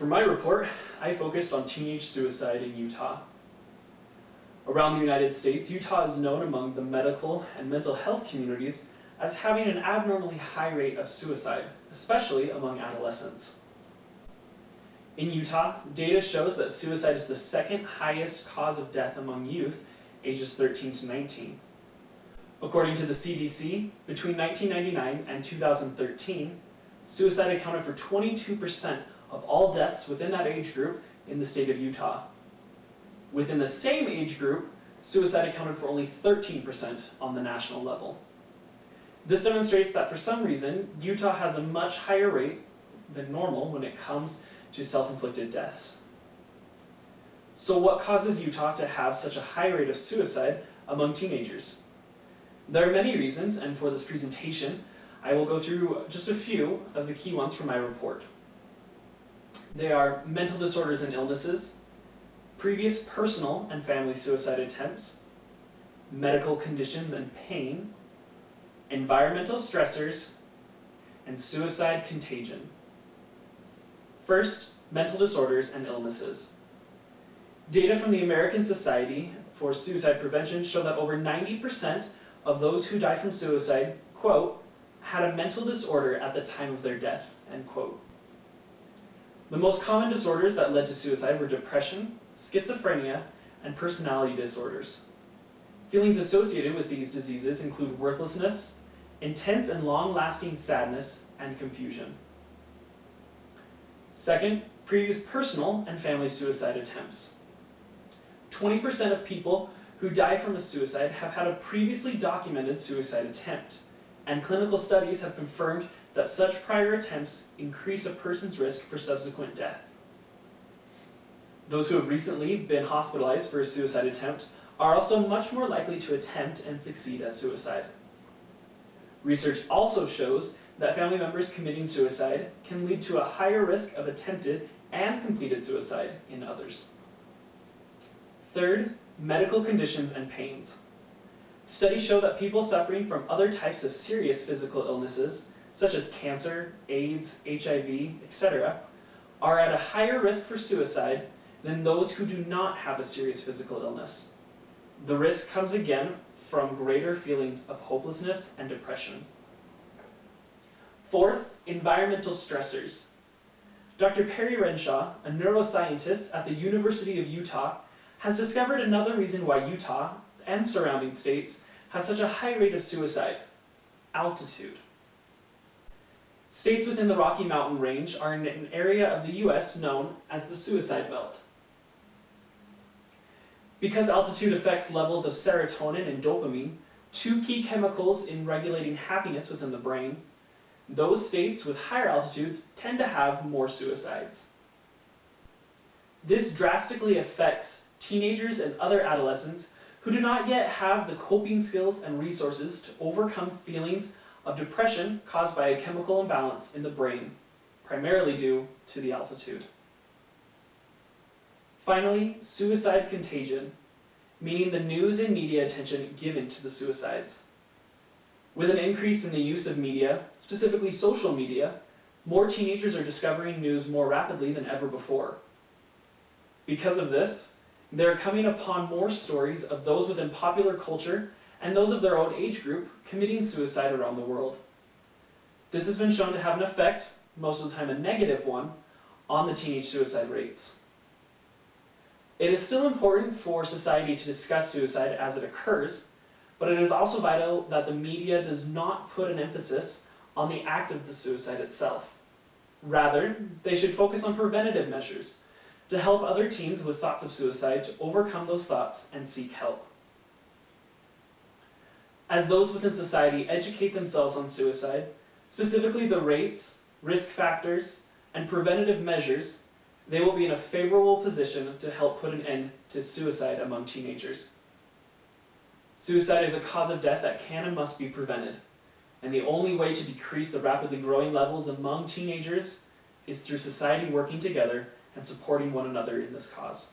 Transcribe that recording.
For my report, I focused on teenage suicide in Utah. Around the United States, Utah is known among the medical and mental health communities as having an abnormally high rate of suicide, especially among adolescents. In Utah, data shows that suicide is the second highest cause of death among youth ages 13 to 19. According to the CDC, between 1999 and 2013, suicide accounted for 22% of all deaths within that age group in the state of Utah. Within the same age group, suicide accounted for only 13% on the national level. This demonstrates that for some reason, Utah has a much higher rate than normal when it comes to self-inflicted deaths. So what causes Utah to have such a high rate of suicide among teenagers? There are many reasons, and for this presentation, I will go through just a few of the key ones from my report. They are mental disorders and illnesses, previous personal and family suicide attempts, medical conditions and pain, environmental stressors, and suicide contagion. First, mental disorders and illnesses. Data from the American Society for Suicide Prevention show that over 90% of those who die from suicide, quote, had a mental disorder at the time of their death, end quote. The most common disorders that led to suicide were depression, schizophrenia, and personality disorders. Feelings associated with these diseases include worthlessness, intense and long-lasting sadness, and confusion. Second, previous personal and family suicide attempts. 20% of people who die from a suicide have had a previously documented suicide attempt, and clinical studies have confirmed that such prior attempts increase a person's risk for subsequent death. Those who have recently been hospitalized for a suicide attempt are also much more likely to attempt and succeed at suicide. Research also shows that family members committing suicide can lead to a higher risk of attempted and completed suicide in others. Third, medical conditions and pains. Studies show that people suffering from other types of serious physical illnesses, such as cancer, AIDS, HIV, etc., are at a higher risk for suicide than those who do not have a serious physical illness. The risk comes again from greater feelings of hopelessness and depression. Fourth, environmental stressors. Dr. Perry Renshaw, a neuroscientist at the University of Utah, has discovered another reason why Utah and surrounding states have such a high rate of suicide: altitude. States within the Rocky Mountain Range are in an area of the US known as the suicide belt. Because altitude affects levels of serotonin and dopamine, two key chemicals in regulating happiness within the brain, those states with higher altitudes tend to have more suicides. This drastically affects teenagers and other adolescents who do not yet have the coping skills and resources to overcome feelings of depression caused by a chemical imbalance in the brain, primarily due to the altitude. Finally, suicide contagion, meaning the news and media attention given to the suicides. With an increase in the use of media, specifically social media, more teenagers are discovering news more rapidly than ever before. Because of this, they're coming upon more stories of those within popular culture and those of their own age group committing suicide around the world. This has been shown to have an effect, most of the time a negative one, on the teenage suicide rates. It is still important for society to discuss suicide as it occurs, but it is also vital that the media does not put an emphasis on the act of the suicide itself. Rather, they should focus on preventative measures to help other teens with thoughts of suicide to overcome those thoughts and seek help. As those within society educate themselves on suicide, specifically the rates, risk factors, and preventative measures, they will be in a favorable position to help put an end to suicide among teenagers. Suicide is a cause of death that can and must be prevented, and the only way to decrease the rapidly growing levels among teenagers is through society working together and supporting one another in this cause.